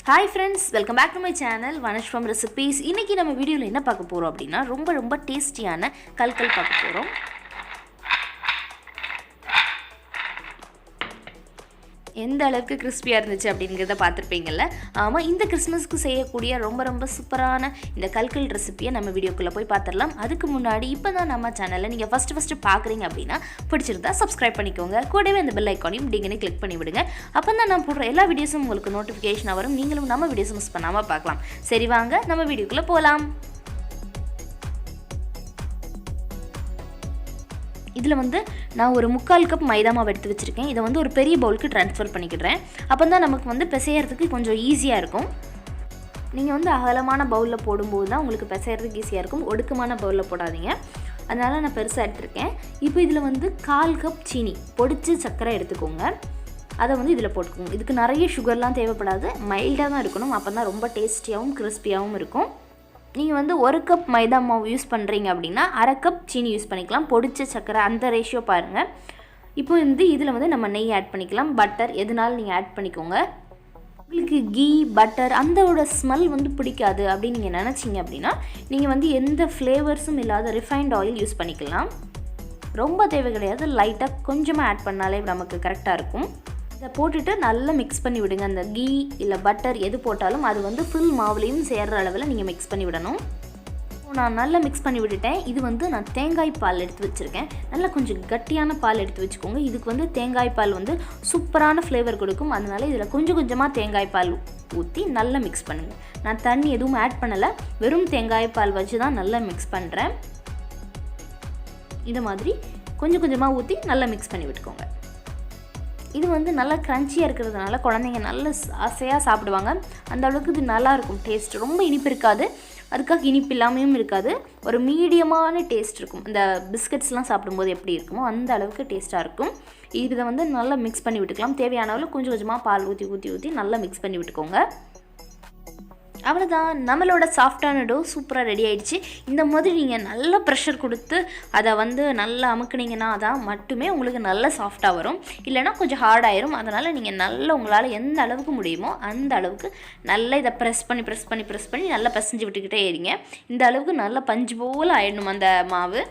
Hi friends, welcome back to my channel Vanish from Recipes. இன்னைக்கு நம்ம வீடியோல என்ன பார்க்க போறோம் அப்படினா ரொம்ப டேஸ்டியான கல்கல் பார்க்க போறோம். எந்த அளவுக்கு கிறிஸ்பியா இருந்துச்சு அப்படிங்கறத பாத்துர்ப்பீங்கல்ல. ஆமா, இந்த கிறிஸ்மஸ்க்கு செய்யக்கூடிய ரொம்ப சூப்பரான இந்த கல்கல் ரெசிபியை நம்ம வீடியோக்குள்ள போய் பாத்துறலாம். அதுக்கு முன்னாடி இப்பதான் நம்ம சேனலை நீங்க ஃபர்ஸ்ட் பாக்குறீங்க அப்படினா பிடிச்சிருந்தா Subscribe பண்ணிக்கோங்க. கூடவே அந்த பெல் ஐகானையும் டிங்னே கிளிக் பண்ணி விடுங்க. அப்பதான் நான் போடுற எல்லா வீடியோஸும் உங்களுக்கு நோட்டிஃபிகேஷன் வரும். நீங்களும் நம்ம வீடியோஸ் மிஸ் பண்ணாம பார்க்கலாம். சரி வாங்க நம்ம வீடியோக்குள்ள போலாம். இதில் வந்து நான் ஒரு 3/4 கப் மைதா மாவு எடுத்து வச்சுருக்கேன். இதை வந்து ஒரு பெரிய பவுலுக்கு ட்ரான்ஸ்ஃபர் பண்ணிக்கிடுறேன். அப்போ தான் நமக்கு வந்து பிசையறதுக்கு கொஞ்சம் ஈஸியாக இருக்கும். நீங்கள் வந்து அகலமான பவுலில் போடும்போது தான் உங்களுக்கு பிசையறதுக்கு ஈஸியாக இருக்கும். ஒடுக்கமான பவுலில் போடாதீங்க. அதனால் நான் பெருசாக எடுத்துருக்கேன். இப்போ இதில் வந்து 1/4 கப் சீனி பொடிச்சு சர்க்கரை எடுத்துக்கோங்க. அதை வந்து இதில் போட்டுக்கோங்க. இதுக்கு நிறைய சுகர்லாம் தேவைப்படாது, மைல்டாக தான் இருக்கணும். அப்போ தான் ரொம்ப டேஸ்டியாகவும் கிறிஸ்பியாகவும் இருக்கும். நீங்கள் வந்து 1 கப் மைதா மாவு யூஸ் பண்ணுறீங்க அப்படின்னா 1/2 கப் சீனி யூஸ் பண்ணிக்கலாம். பொடிச்ச சர்க்கரை அந்த ரேஷியோ பாருங்கள். இப்போ வந்து இதில் வந்து நம்ம நெய் ஆட் பண்ணிக்கலாம். பட்டர் எதுனாலும் நீங்கள் ஆட் பண்ணிக்கோங்க. உங்களுக்கு கீ பட்டர் அந்தோட ஸ்மெல் வந்து பிடிக்காது அப்படின்னு நீங்கள் நினச்சிங்க அப்படின்னா நீங்கள் வந்து எந்த ஃப்ளேவர்ஸும் இல்லாத ரிஃபைண்ட் ஆயில் யூஸ் பண்ணிக்கலாம். ரொம்ப தேவை கிடையாது, லைட்டாக கொஞ்சமாக ஆட் பண்ணாலே நமக்கு கரெக்டாக இருக்கும். இதை போட்டுட்டு நல்லா மிக்ஸ் பண்ணி விடுங்க. அந்த கீ இல்லை பட்டர் எது போட்டாலும் அது வந்து ஃபுல் மாவுலேயும் சேர்கிற அளவில் நீங்கள் மிக்ஸ் பண்ணி விடணும். நான் நல்லா மிக்ஸ் பண்ணி விட்டுட்டேன். இது வந்து நான் தேங்காய் பால் எடுத்து வச்சுருக்கேன். நல்லா கொஞ்சம் கட்டியான பால் எடுத்து வச்சுக்கோங்க. இதுக்கு வந்து தேங்காய் பால் வந்து சூப்பரான ஃப்ளேவர் கொடுக்கும். அதனால இதில் கொஞ்சமாக தேங்காய் பால் ஊற்றி நல்லா மிக்ஸ் பண்ணுங்கள். நான் தண்ணி எதுவும் ஆட் பண்ணலை, வெறும் தேங்காய் பால் வச்சு தான் நல்லா மிக்ஸ் பண்ணுறேன். இந்த மாதிரி கொஞ்சமாக ஊற்றி நல்லா மிக்ஸ் பண்ணி விட்டுக்கோங்க. இது வந்து நல்லா க்ரன்ச்சியாக இருக்கிறதுனால குழந்தைங்க நல்ல ஆசையாக சாப்பிடுவாங்க. அந்த அளவுக்கு இது நல்லாயிருக்கும். டேஸ்ட் ரொம்ப இனிப்பு இருக்காது, அதுக்காக இனிப்பு இல்லாமையும் இருக்காது. ஒரு மீடியமான டேஸ்ட் இருக்கும். இந்த பிஸ்கட்ஸ்லாம் சாப்பிடும்போது எப்படி இருக்குமோ அந்த அளவுக்கு டேஸ்ட்டாக இருக்கும். இதை வந்து நல்லா மிக்ஸ் பண்ணி விட்டுக்கலாம். தேவையான அளவு கொஞ்சமாக பால் ஊற்றி நல்லா மிக்ஸ் பண்ணி விட்டுக்கோங்க. அவ்வளோதான், நம்மளோட சாஃப்டான டோ சூப்பராக ரெடி ஆகிடுச்சு. இந்த மாதிரி நீங்கள் நல்லா ப்ரெஷர் கொடுத்து அதை வந்து நல்லா அமுக்குனீங்கன்னா தான் மட்டுமே உங்களுக்கு நல்ல சாஃப்டாக வரும். இல்லைனா கொஞ்சம் ஹார்டாயிரும். அதனால் நீங்கள் நல்லா உங்களால் எந்த அளவுக்கு முடியுமோ அந்த அளவுக்கு நல்லா இதை ப்ரெஸ் பண்ணி நல்லா பசைஞ்சு விட்டுக்கிட்டே இருங்க. இந்த அளவுக்கு நல்லா பஞ்சு போல் ஆயிடணும் அந்த மாவு.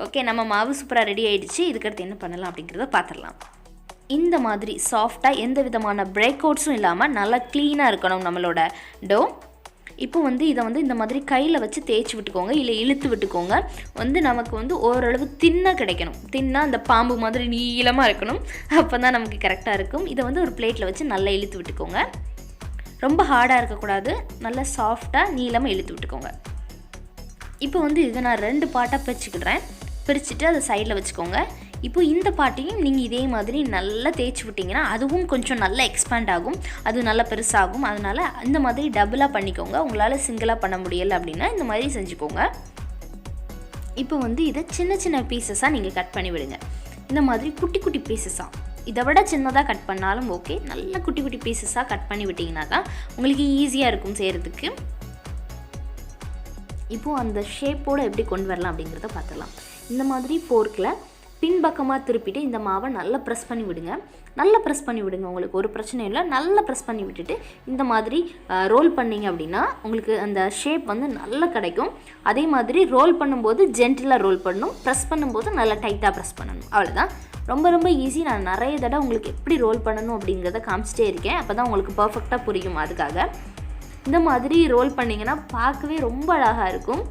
ஓகே, நம்ம மாவு சூப்பராக ரெடி ஆகிடுச்சு. இதுக்கடுத்து என்ன பண்ணலாம் அப்படிங்கிறத பார்த்துடலாம். இந்த மாதிரி சாஃப்டாக எந்த விதமான பிரேக் அவுட்ஸும் இல்லாமல் நல்லா க்ளீனாக இருக்கணும் நம்மளோட டோ. இப்போ வந்து இதை வந்து இந்த மாதிரி கையில் வச்சு தேய்ச்சி விட்டுக்கோங்க, இல்லை இழுத்து விட்டுக்கோங்க. வந்து நமக்கு வந்து ஓரளவு தின்னாக கிடைக்கணும். தின்னாக அந்த பாம்பு மாதிரி நீளமாக இருக்கணும். அப்போ தான் நமக்கு கரெக்டாக இருக்கும். இதை வந்து ஒரு பிளேட்டில் வச்சு நல்லா இழுத்து விட்டுக்கோங்க. ரொம்ப ஹார்டாக இருக்கக்கூடாது, நல்லா சாஃப்டாக நீளமாக இழுத்து விட்டுக்கோங்க. இப்போ வந்து இதை நான் 2 பார்ட்டாக பிரிச்சுக்கிடுறேன். பிரிச்சுட்டு அதை சைடில் வச்சுக்கோங்க. இப்போ இந்த பாட்டையும் நீங்கள் இதே மாதிரி நல்லா தேய்ச்சி விட்டிங்கன்னா அதுவும் கொஞ்சம் நல்லா எக்ஸ்பேண்ட் ஆகும், அது நல்லா பெருசாகும். அதனால் இந்த மாதிரி டபுளாக பண்ணிக்கோங்க. உங்களால் சிங்கிளாக பண்ண முடியலை அப்படின்னா இந்த மாதிரி செஞ்சுக்கோங்க. இப்போ வந்து இதை சின்ன பீசஸாக நீங்கள் கட் பண்ணி விடுங்க. இந்த மாதிரி குட்டி பீசஸாக, இதை விட சின்னதாக கட் பண்ணாலும் ஓகே. நல்லா குட்டி பீசஸாக கட் பண்ணி விட்டிங்கன்னா தான் உங்களுக்கு ஈஸியாக இருக்கும் செய்கிறதுக்கு. இப்போது அந்த ஷேப்போடு எப்படி கொண்டு வரலாம் அப்படிங்கிறத பார்த்துடலாம். இந்த மாதிரி ஃபோர்க்கில் பின்பக்கமாக திருப்பிட்டு இந்த மாவை நல்லா ப்ரெஸ் பண்ணி விடுங்க. உங்களுக்கு ஒரு பிரச்சனையும் இல்லை. நல்லா ப்ரெஸ் பண்ணி விட்டுட்டு இந்த மாதிரி ரோல் பண்ணிங்க அப்படின்னா உங்களுக்கு அந்த ஷேப் வந்து நல்லா கிடைக்கும். அதே மாதிரி ரோல் பண்ணும்போது ஜென்டிலாக ரோல் பண்ணணும், ப்ரெஸ் பண்ணும்போது நல்லா டைட்டாக ப்ரெஸ் பண்ணணும். அவ்வளோதான், ரொம்ப ஈஸி. நான் நிறைய தடவை உங்களுக்கு எப்படி ரோல் பண்ணணும் அப்படிங்கிறத காமிச்சிட்டே இருக்கேன். அப்போ தான் உங்களுக்கு பர்ஃபெக்டாக புரியும். அதுக்காக இந்த மாதிரி ரோல் பண்ணிங்கன்னா பார்க்கவே ரொம்ப அழகாக இருக்கும்.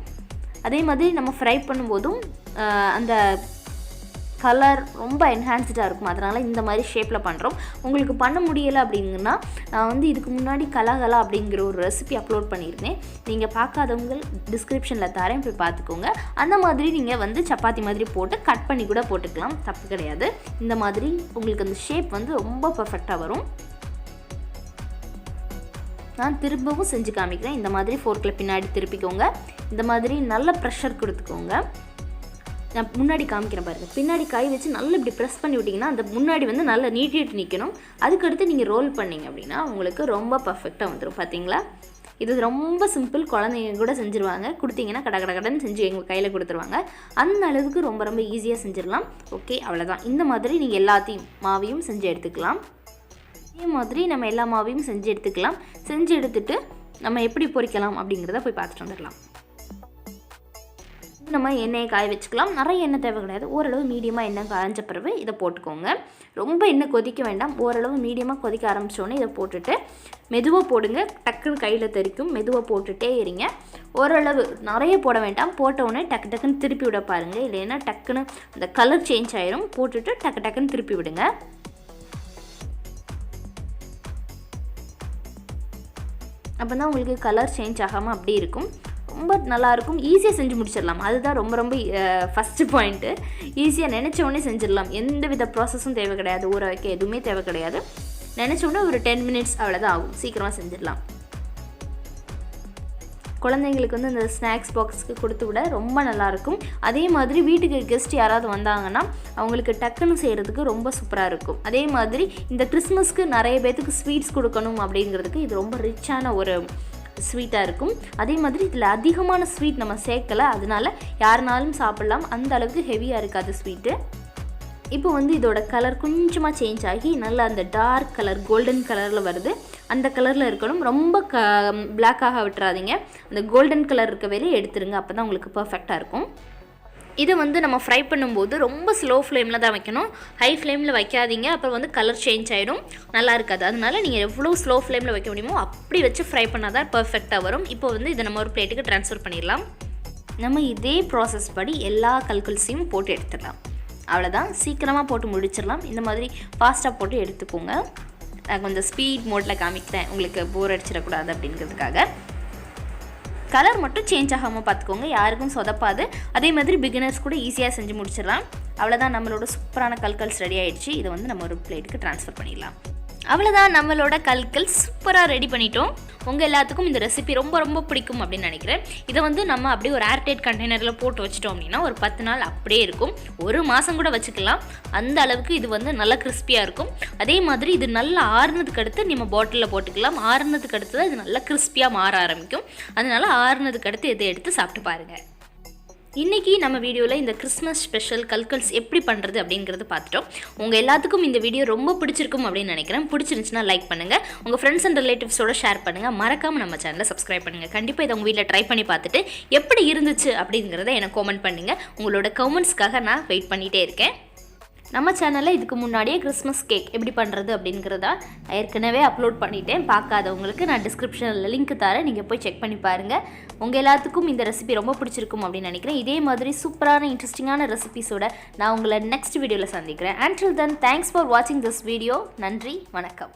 அதே மாதிரி நம்ம ஃப்ரை பண்ணும்போதும் அந்த கலர் ரொம்ப என்ஹான்ஸ்டாக இருக்கும். அதனால் இந்த மாதிரி ஷேப்பில் பண்ணுறோம். உங்களுக்கு பண்ண முடியலை அப்படிங்கன்னா நான் வந்து இதுக்கு முன்னாடி கலகலா அப்படிங்கிற ஒரு ரெசிபி அப்லோட் பண்ணியிருந்தேன். நீங்கள் பார்க்காதவங்க டிஸ்கிரிப்ஷனில் தரேன், போய் பார்த்துக்கோங்க. அந்த மாதிரி நீங்கள் வந்து சப்பாத்தி மாதிரி போட்டு கட் பண்ணி கூட போட்டுக்கலாம், தப்பு கிடையாது. இந்த மாதிரி உங்களுக்கு அந்த ஷேப் வந்து ரொம்ப பர்ஃபெக்டாக வரும். நான் திரும்பவும் செஞ்சு காமிக்கிறேன். இந்த மாதிரி ஃபோர்க்கில் பின்னாடி திருப்பிக்கோங்க. இந்த மாதிரி நல்ல ப்ரெஷர் கொடுத்துக்கோங்க. நான் முன்னாடி காமிக்கிறேன் பாருங்கள். பின்னாடி கை வச்சு நல்லா இப்படி ப்ரெஸ் பண்ணி விட்டிங்கன்னா அந்த முன்னாடி வந்து நல்லா நீட்டிட்டு நிற்கணும். அதுக்கடுத்து நீங்கள் ரோல் பண்ணிங்க அப்படின்னா உங்களுக்கு ரொம்ப பர்ஃபெக்டாக வந்துடும். பார்த்தீங்களா, இது ரொம்ப சிம்பிள். குழந்தைங்க கூட செஞ்சுருவாங்க. கொடுத்தீங்கன்னா கடன்னு செஞ்சு எங்கள் கையில் கொடுத்துருவாங்க. அந்த அளவுக்கு ரொம்ப ஈஸியாக செஞ்சிடலாம். ஓகே, அவ்வளோதான். இந்த மாதிரி நீங்கள் எல்லாத்தையும் மாவையும் செஞ்சு எடுத்துக்கலாம். இதே மாதிரி நம்ம எல்லா மாவையும் செஞ்சு எடுத்துக்கலாம். செஞ்சு எடுத்துட்டு நம்ம எப்படி பொரிக்கலாம் அப்படிங்கிறத போய் பார்த்துட்டு வந்துடலாம். நம்ம எண்ணெயை காய வச்சுக்கலாம். நிறைய எண்ணெய் தேவை கிடையாது. ஓரளவு மீடியமாக எண்ணெய் காய்ஞ்ச பிறகு இதை போட்டுக்கோங்க. ரொம்ப எண்ணெய் கொதிக்க வேண்டாம். ஓரளவு மீடியமாக கொதிக்க ஆரம்பித்தோன்னே இதை போட்டுட்டு மெதுவாக போடுங்க. டக்குன்னு கையில் தெரிக்கும். மெதுவாக போட்டுகிட்டே இருங்க. ஓரளவு நிறைய போட வேண்டாம். போட்டவுடனே டக்கு டக்குன்னு திருப்பி விட பாருங்கள். இல்லைன்னா டக்குன்னு அந்த கலர் சேஞ்ச் ஆயிரும். போட்டுட்டு டக்கு டக்குன்னு திருப்பி விடுங்க. அப்போ தான் உங்களுக்கு கலர் சேஞ்ச் ஆகாமல் அப்படி இருக்கும். ரொம்ப நல்லாயிருக்கும். ஈஸியாக செஞ்சு முடிச்சிடலாம். அதுதான் ரொம்ப ரொம்ப ஃபஸ்ட்டு பாயிண்ட்டு. ஈஸியாக நினச்ச உடனே செஞ்சிடலாம். எந்த வித ப்ராசஸும் தேவை கிடையாது. ஊற வைக்க எதுவுமே தேவை கிடையாது. நினச்ச உடனே ஒரு 10 மினிட்ஸ் அவ்வளோதான் ஆகும். சீக்கிரமாக செஞ்சிடலாம். குழந்தைங்களுக்கு வந்து இந்த ஸ்நாக்ஸ் பாக்ஸுக்கு கொடுத்து விட ரொம்ப நல்லாயிருக்கும். அதே மாதிரி வீட்டுக்கு கெஸ்ட் யாராவது வந்தாங்கன்னா அவங்களுக்கு டக்குன்னு செய்கிறதுக்கு ரொம்ப சூப்பராக இருக்கும். அதே மாதிரி இந்த கிறிஸ்மஸ்க்கு நிறைய பேர்த்துக்கு ஸ்வீட்ஸ் கொடுக்கணும் அப்படிங்கிறதுக்கு இது ரொம்ப ரிச்சான ஒரு ஸ்வீட்டாக இருக்கும். அதே மாதிரி இதில் அதிகமான ஸ்வீட் நம்ம சேர்க்கலை. அதனால யாருனாலும் சாப்பிட்லாம். அந்த அளவுக்கு ஹெவியாக இருக்காது ஸ்வீட்டு. இப்போ வந்து இதோட கலர் கொஞ்சமாக சேஞ்ச் ஆகி நல்லா அந்த டார்க் கலர் கோல்டன் கலரில் வருது. அந்த கலரில் இருக்கணும். ரொம்ப பிளாக்காக விட்டுறாதீங்க. அந்த கோல்டன் கலர் இருக்க வேலையை எடுத்துருங்க. அப்போ தான் உங்களுக்கு பர்ஃபெக்டாக இருக்கும். இதை வந்து நம்ம ஃப்ரை பண்ணும்போது ரொம்ப ஸ்லோ ஃப்ளேமில் தான் வைக்கணும். ஹை ஃப்ளேமில் வைக்காதீங்க. அப்புறம் வந்து கலர் சேஞ்ச் ஆகிடும். நல்லா இருக்காது. அதனால நீங்கள் எவ்வளோ ஸ்லோ ஃப்ளேமில் வைக்க முடியுமோ அப்படி வச்சு ஃப்ரை பண்ணால் தான் பர்ஃபெக்டாக வரும். இப்போ வந்து இதை நம்ம ஒரு பிளேட்டுக்கு ட்ரான்ஸ்ஃபர் பண்ணிடலாம். நம்ம இதே ப்ராசஸ் படி எல்லா கல்கல்ஸையும் போட்டு எடுத்துடலாம். அவ்வளோதான். சீக்கிரமாக போட்டு முடிச்சிடலாம். இந்த மாதிரி ஃபாஸ்ட்டாக போட்டு எடுத்துக்கோங்க. நான் கொஞ்சம் ஸ்பீட் மோட்டில் காமிக்கிறேன். உங்களுக்கு போர் அடிச்சிடக்கூடாது அப்படிங்கிறதுக்காக. கலர் மட்டும் சேஞ்ச் ஆகாமல் பார்த்துக்கோங்க. யாருக்கும் சொதப்பாது. அதே மாதிரி பிகினர்ஸ் கூட ஈஸியாக செஞ்சு முடிச்சிடலாம். அவ்வளோதான். நம்மளோட சூப்பரான கல்கல்ஸ் ரெடி ஆகிடுச்சு. இதை வந்து நம்ம ஒரு பிளேட்டுக்கு ட்ரான்ஸ்ஃபர் பண்ணிடலாம். அவ்வளோதான். நம்மளோட கல்கல் சூப்பராக ரெடி பண்ணிட்டோம். உங்கள் எல்லாத்துக்கும் இந்த ரெசிபி ரொம்ப ரொம்ப பிடிக்கும் அப்படின்னு நினைக்கிறேன். இதை வந்து நம்ம அப்படியே ஒரு ஏர்டைட் கண்டெய்னரில் போட்டு வச்சிட்டோம் அப்படின்னா ஒரு 10 நாள் அப்படியே இருக்கும். ஒரு மாதம் கூட வச்சுக்கலாம். அந்த அளவுக்கு இது வந்து நல்லா கிறிஸ்பியாக இருக்கும். அதே மாதிரி இது நல்லா ஆறுனதுக்கு அடுத்து நம்ம பாட்டிலில் போட்டுக்கலாம். ஆறுனதுக்கு அடுத்து தான் இது நல்லா கிறிஸ்பியாக மாற ஆரம்பிக்கும். அதனால் ஆறுனதுக்கு அடுத்து இதை எடுத்து சாப்பிட்டு பாருங்கள். இன்றைக்கி நம்ம வீடியோவில் இந்த கிறிஸ்மஸ் ஸ்பெஷல் கல்கல்ஸ் எப்படி பண்ணுறது அப்படிங்கிறத பார்த்துட்டோம். உங்கள் எல்லாத்துக்கும் இந்த வீடியோ ரொம்ப பிடிச்சிருக்கும் அப்படின்னு நினைக்கிறேன். பிடிச்சிருந்துச்சுன்னா லைக் பண்ணுங்கள். உங்கள் ஃப்ரெண்ட்ஸ் அண்ட் ரிலேட்டிவ்ஸோட ஷேர் பண்ணுங்கள். மறக்காமல் நம்ம சேனலை சப்ஸ்கிரைப் பண்ணுங்கள். கண்டிப்பாக இதை உங்கள் வீட்டில் ட்ரை பண்ணி பார்த்துட்டு எப்படி இருந்துச்சு அப்படிங்கிறத எனக்கு கமெண்ட் பண்ணுங்கள். உங்களோட கமெண்ட்ஸ்க்காக நான் வெயிட் பண்ணிகிட்டே இருக்கேன். நம்ம சேனலில் இதுக்கு முன்னாடியே கிறிஸ்மஸ் கேக் எப்படி பண்ணுறது அப்படிங்கிறத ஏற்கனவே அப்லோட் பண்ணிட்டேன். பார்க்காதவங்களுக்கு நான் டிஸ்கிரிப்ஷனில் லிங்க் தரேன். நீங்கள் போய் செக் பண்ணி பாருங்கள். உங்கள் எல்லாத்துக்கும் இந்த ரெசிபி ரொம்ப பிடிச்சிருக்கும் அப்படின்னு நினைக்கிறேன். இதே மாதிரி சூப்பரான இன்ட்ரெஸ்டிங்கான ரெசிபிஸோட நான் உங்களை நெக்ஸ்ட் வீடியோவில் சந்திக்கிறேன். Until then, thanks for watching this video. நன்றி, வணக்கம்.